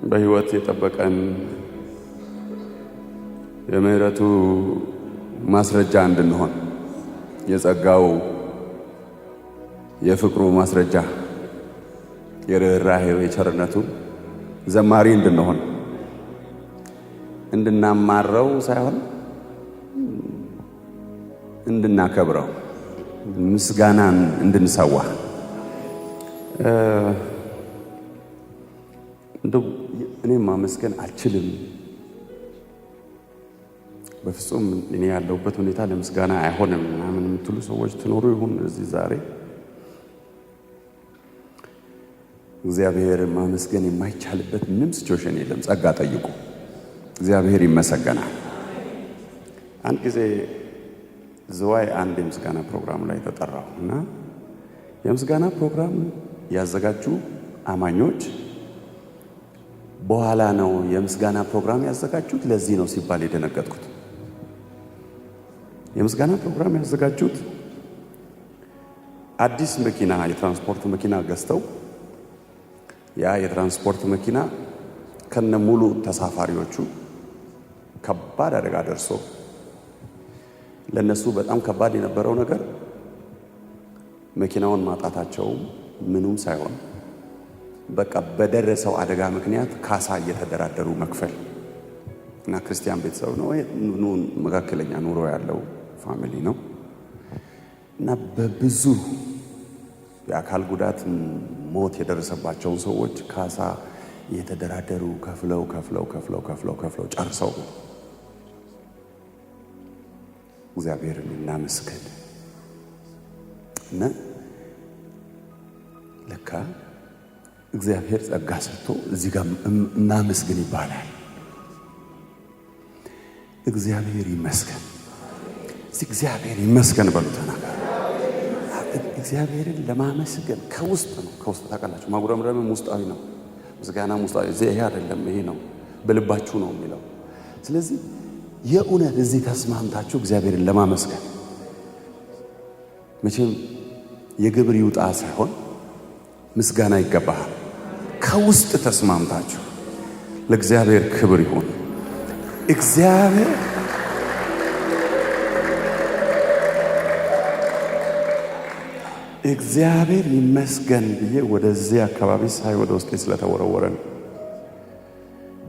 በህይወት የጠበቀን የምህረቱ ማስረጃ እንድንሆን የጸጋው የፍቅሩ ማስረጃ የርህራሄው የቸርነቱ ዘማሪ እንድንሆን እንድናማረው ሳይሆን እንድናከብረው ምስጋናን እንድንሰዋ እንደው እኔም ማመስገን አልችልም በፍጹም እኔ ያለሁበት ሁኔታ ለምስጋና አይሆንም ምናምን የምትሉ ሰዎች ትኖሩ ይሁን እዚህ ዛሬ እግዚአብሔር ማመስገን የማይቻልበት ምንም ሲቹዌሽን የለም። ጸጋ ጠይቁ፣ እግዚአብሔር ይመሰገናል። አንድ ጊዜ ዝዋይ አንድ የምስጋና ፕሮግራም ላይ ተጠራሁ እና የምስጋና ፕሮግራም ያዘጋጁ አማኞች በኋላ ነው የምስጋና ፕሮግራም ያዘጋጁት ለዚህ ነው ሲባል የደነገጥኩት። የምስጋና ፕሮግራም ያዘጋጁት አዲስ መኪና የትራንስፖርት መኪና ገዝተው ያ የትራንስፖርት መኪና ከነሙሉ ተሳፋሪዎቹ ከባድ አደጋ ደርሶ ለነሱ በጣም ከባድ የነበረው ነገር መኪናውን ማጣታቸው ምኑም ሳይሆን በቃ በደረሰው አደጋ ምክንያት ካሳ እየተደራደሩ መክፈል እና ክርስቲያን ቤተሰብ ነው መካከለኛ ኑሮ ያለው ፋሚሊ ነው እና በብዙ የአካል ጉዳት ሞት የደረሰባቸው ሰዎች ካሳ እየተደራደሩ ከፍለው ጨርሰው እግዚአብሔርን እናመስግን እና ለካ እግዚአብሔር ጸጋ ሰጥቶ እዚህ ጋር እናመስግን ይባላል። እግዚአብሔር ይመስገን። እግዚአብሔር ይመስገን በሉ ተናገሩ። እግዚአብሔርን ለማመስገን ከውስጥ ታውቃላችሁ። ማጉረምረም ውስጣዊ ነው፣ ምስጋና ውስጣዊ ይሄ አይደለም፣ ይሄ ነው በልባችሁ ነው የሚለው። ስለዚህ የእውነት እዚህ ተስማምታችሁ እግዚአብሔርን ለማመስገን መቼም የግብር ይውጣ ሳይሆን ምስጋና ይገባሃል። ከውስጥ ተስማምታችሁ ለእግዚአብሔር ክብር ይሁን። እግዚአብሔር ይመስገን ብዬ ወደዚህ አካባቢ ሳይ ወደ ውስጤ ስለተወረወረ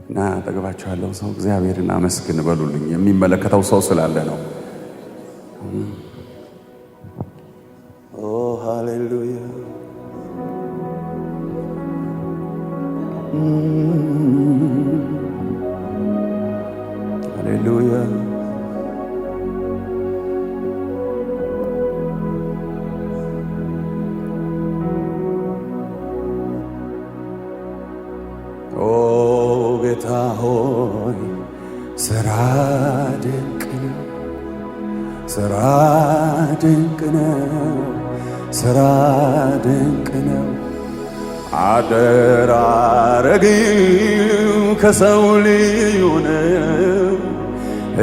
እና አጠገባችሁ ያለው ሰው እግዚአብሔርን አመስግን በሉልኝ። የሚመለከተው ሰው ስላለ ነው። ኦ ሃሌሉያ ሃሌሉያ ጌታ ሆይ ስራ ድንቅ ነው፣ ስራ ድንቅ ነው፣ ስራ ድንቅ ነው። አደራረግም ከሰው ልዩ ነው፣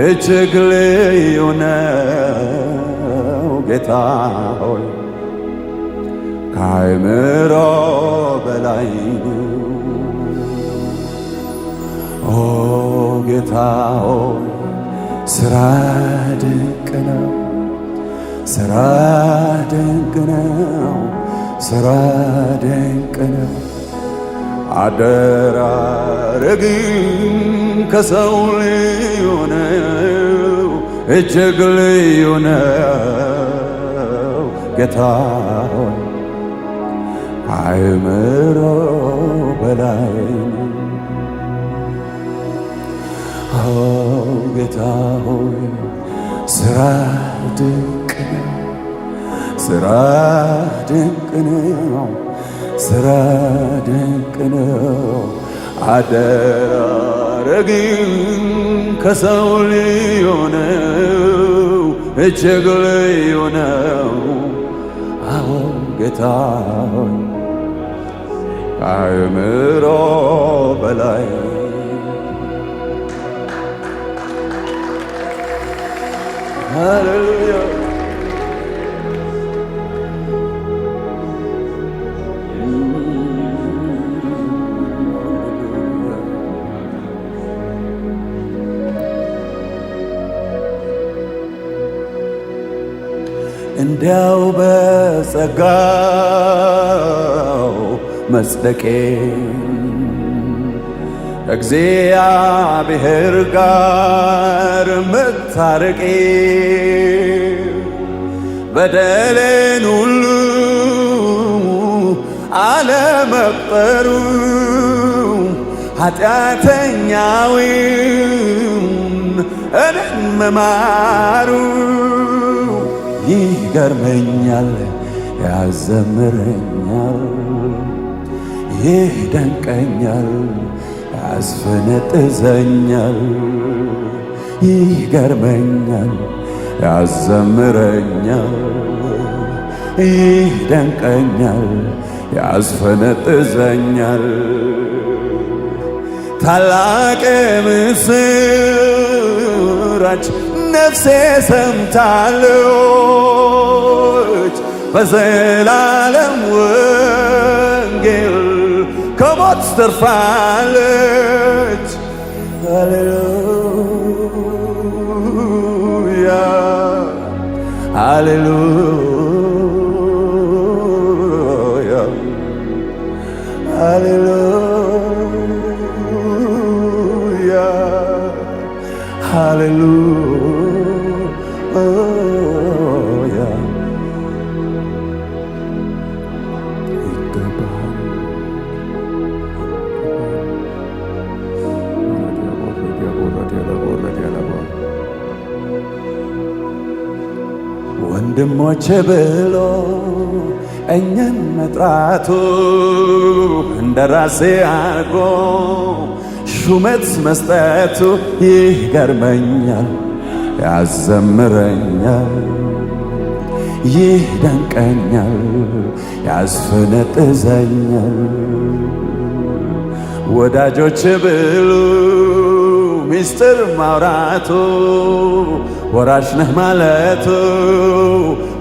እጅግ ልዩ ነው። ጌታ ሆይ ከአእምሮ በላይ ኦ ጌታ ሆይ ስራ ድንቅ ነው፣ ስራ ድንቅ ነው፣ ስራ ድንቅ ነው። አደራረግም ከሰው ልዩ ነው፣ እጅግ ልዩ ነው። ጌታ ሆይ ከአእምሮ በላይ ጌታ ሆይ ስራ ድንቅ ነው፣ ስራ ድንቅ ነው፣ ስራ ድንቅ ነው። አደራረግም ከሰው ልዩ ነው፣ እጅግ ልዩ ነው። አዎ ጌታ ሆይ ከአእምሮ በላይ Hallelujah. እንዲያው በጸጋው መጽደቄ እግዚአብሔር ጋር መታረቄ በደሌን ሁሉ አለመቁጠሩ ኃጢአተኛውን እኔን መማሩ ይገርመኛል፣ ያዘምረኛል፣ ይደንቀኛል፣ ያስፈነጥዘኛል። ይገርመኛል፣ ያዘምረኛል፣ ይደንቀኛል፣ ያስፈነጥዘኛል። ታላቅ ምስራች ነፍሴ ሰምታለች፣ በዘላለም ወንጌል ከሞት ተርፋለች። ሃሌሉያ ሃሌሉያ ሃሌሉያ ሃሌሉያ ይገባል። ወንድሞቼ ብሎ እኛን መጥራቱ እንደራሴ አድርጎ ሹመት መስጠቱ ይገርመኛል፣ ያዘምረኛል፣ ይደንቀኛል፣ ያስፈነጥዘኛል። ወዳጆች ብሉ ሚስጥር ማውራቱ ወራሽ ነህ ማለቱ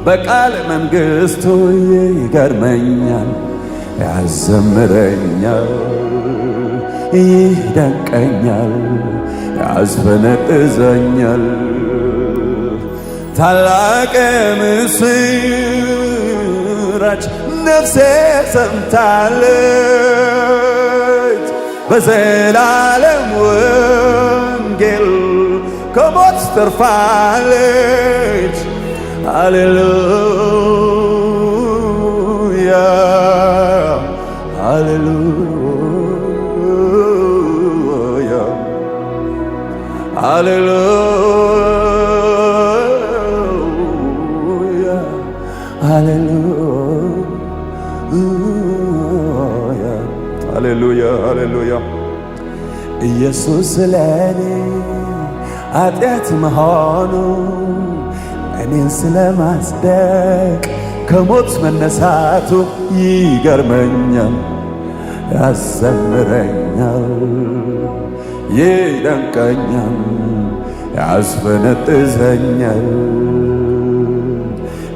በቃል መንግሥቱ ይገርመኛል፣ ያዘምረኛል፣ ይደንቀኛል፣ ያስፈነጥዘኛል። ታላቅ ምስራች ነፍሴ ሰምታለች፣ በዘላለም ወንጌል ከሞት ተርፋለች። ሃሌሉያ ሃሌሉያ ሃሌሉያ ሃሌሉያ ሃሌሉያ ሃሌሉያ ኢየሱስ ለኔ ኃጢአት መሆኑ እኔን ስለማጽደቅ ከሞት መነሳቱ ይገርመኛል፣ ያዘምረኛል፣ ይደንቀኛል፣ ያስፈነጥዘኛል።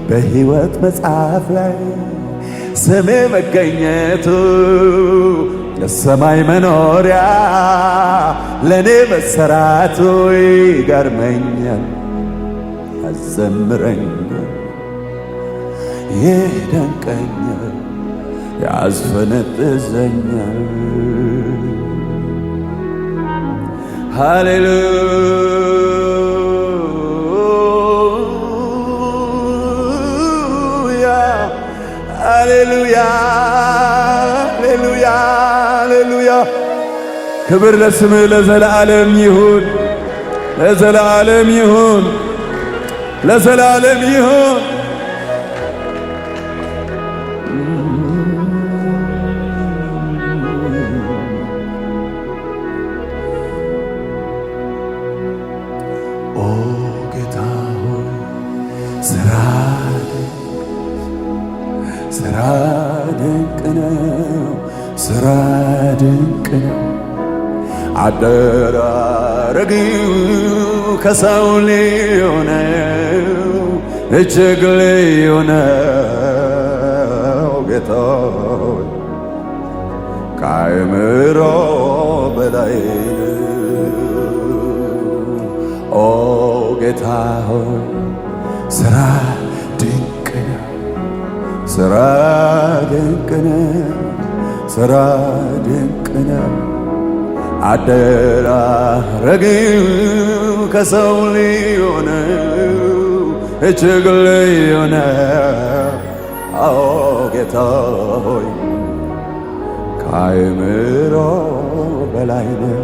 በሕይወት መጽሐፍ ላይ ስሜ መገኘቱ ለሰማይ መኖሪያ ለኔ መሰራቱ ይገርመኛል፣ ያዘምረኛል፣ ይደንቀኛል፣ ያስፈነጥዘኛል። ሃሌሉያ ሃሌሉያ ሃሌሉያ ሃሌሉያ። ክብር ለስምህ ለዘላለም ይሁን፣ ለዘላለም ይሁን፣ ለዘላለም ይሁን። ኦ ጌታ ሆይ ስራ ድንቅ ነው፣ ስራ ድንቅ ነው። አደራረግው ከሰው ልዩ ነው፣ እጅግ ልዩ ነው። ጌታ ሆይ ከአእምሮ በላይ ኦ ጌታ ሆይ ስራ ድንቅ ስራ ድንቅ ነው፣ ስራ ድንቅ ነው። አደራረግህ ከሰው ልዩ ነው፣ እጅግ ልዩ ነው። አዎ ጌታ ሆይ ከአእምሮ በላይ ነው።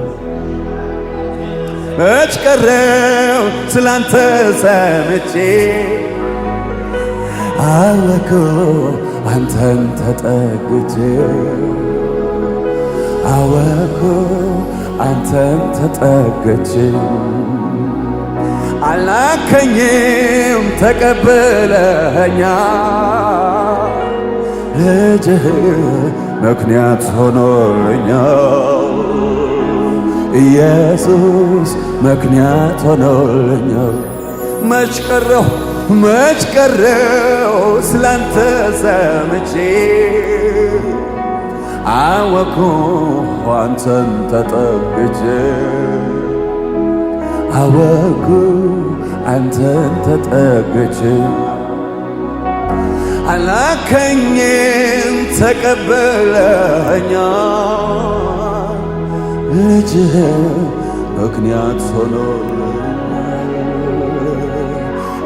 መች ቀረው ስላንተ ሰምቼ አወኩ አንተን ተጠግቼ አወኩ አንተን ተጠግቼ አላከኝም ተቀበለኸኛል ልጅህ ምክንያት ሆኖልኛል ኢየሱስ ምክንያት ሆኖልኛል። መች ቀረው ስላንተ ሰምቼ አወኩ አንተን ተጠግቼ አወኩ አንተን ተጠግቼ አላከኝም ተቀበለኸኛል ልጅህ ምክንያት ሆኖልኛል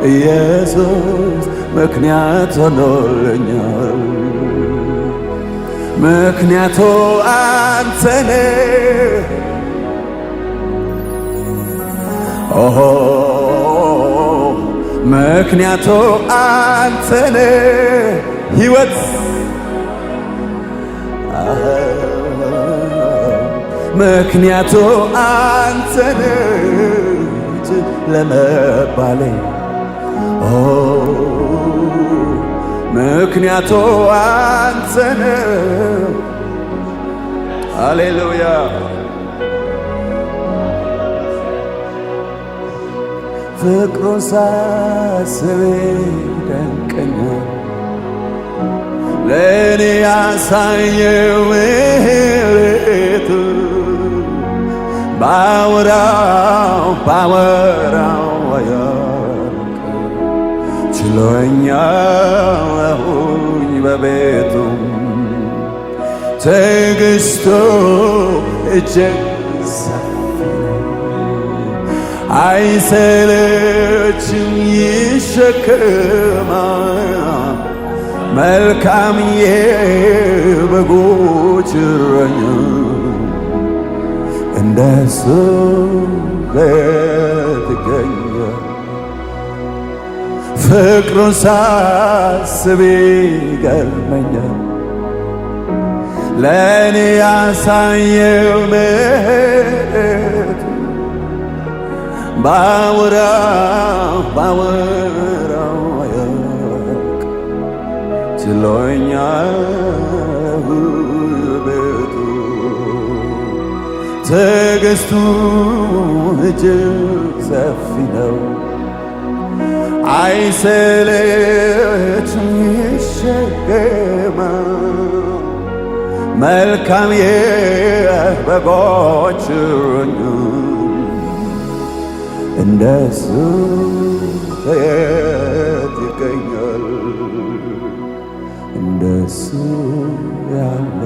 ኢየሱስ ምክንያት ሆኖልኛል። ምክንያቱ አንተ ነህ ኦሆ ምክንያቱ አንተ ነህ ሕይወት ምክንያቱ አንተ ነህ ለመባሌ ምክንያቱ አንተ ነህ። ሃሌሉያ ፍቅሩን ሳስብ ይደንቀኛል ለእኔ ያሳየው ምሕረቱ ባወራው አያልቅም ችሎኛለሁኝ በቤቱ ትዕግሥቱ እጅግ ሰፊ አይሰለችም ይሸከማል መልካም የበጎች እረኛ እንደሱ ትገኛል። ፍቅሩን ሳስብ ይገርመኛል ለእኔ ያሳየው ምሕረቱ ባወራው አያልቅ ችሎኛል ቤቱ ትዕግሥቱ እጅግ ሰፊ ነው አይሰለችም ይሸከማል መልካም የበጎች እረኛ እንደሱ ከየት ይገኛል እንደሱ ያለ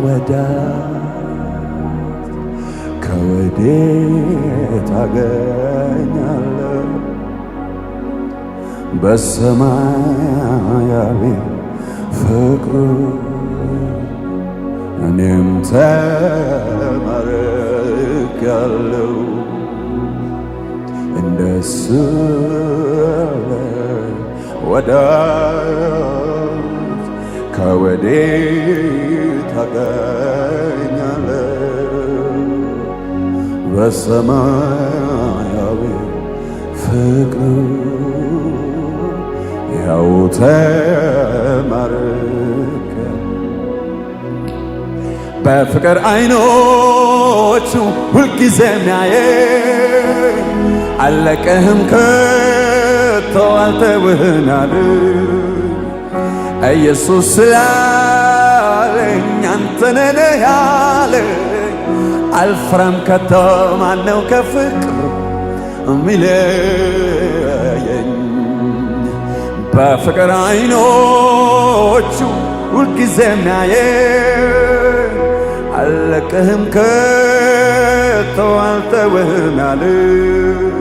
ወዳጅ ከወዴት አገኛለሁ በሰማያዊ ፍቅሩ እኔም ተማርኬያለሁ እንደሱ ያለ ወዳጅ ከወዴት አገኛለሁ በሰማያዊ ፍቅሩ ያው ተማርኬ በፍቅር አይኖቹ ሁልጊዜ የሚያየኝ አለቀህም ከቶ አልተውህም አለኝ ኢየሱስ ስላለኝ አንተ ነህ ያለኝ አልፈራም ከቶ ማነው ከፍቅር የሚለየኝ በፍቅር አይኖቹ ሁልጊዜ የሚያየኝ አልለቅህም ከቶ አልተውህም ያለኝ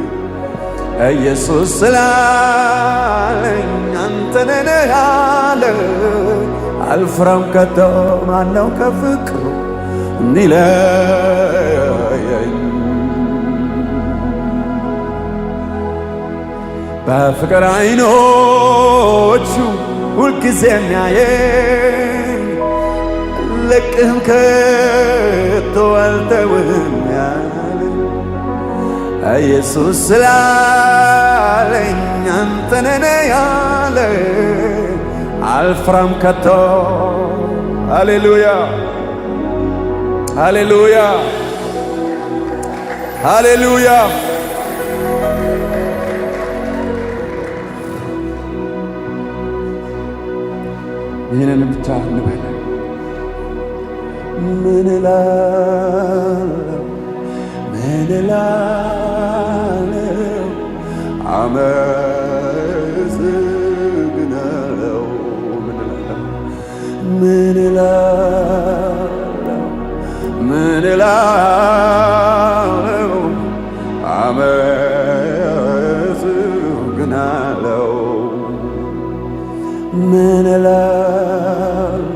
ኢየሱስ ስላለኝ አንተ ነህ ያለኝ አልፈራም ከቶ ማነው ከፍቅሩ እንዲለየኝ በፍቅር አይኖቹ ሁልጊዜ የሚያየኝ አልለቅህም ከቶ አልተውህም ያለኝ ኢየሱስ ስላለኝ አንተ ነህ ያለኝ አልፈራም ከቶ ሃሌሉያ ሃሌሉያ ሃሌሉያ ይህንን ብቻ እንበል ምን እላለሁ አመሰግናለሁ ምን እላለሁ አመሰግናለሁ ምን እላለሁ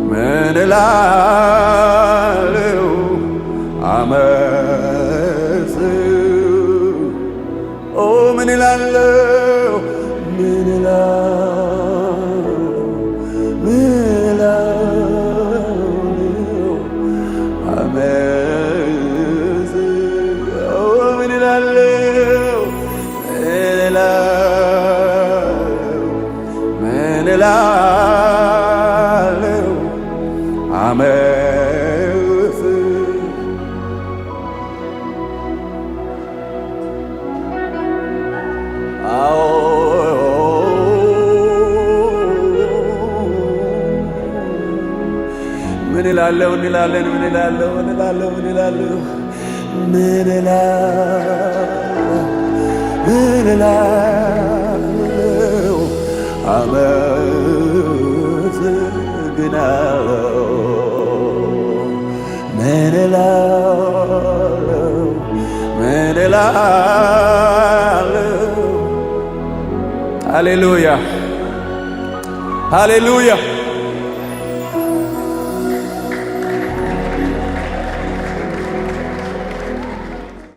ምን እላለሁ ምን እላለሁ እንላለን ምን እላለሁ አመሰግናለሁ ምን እላለሁ ሃሌሉያ ሃሌሉያ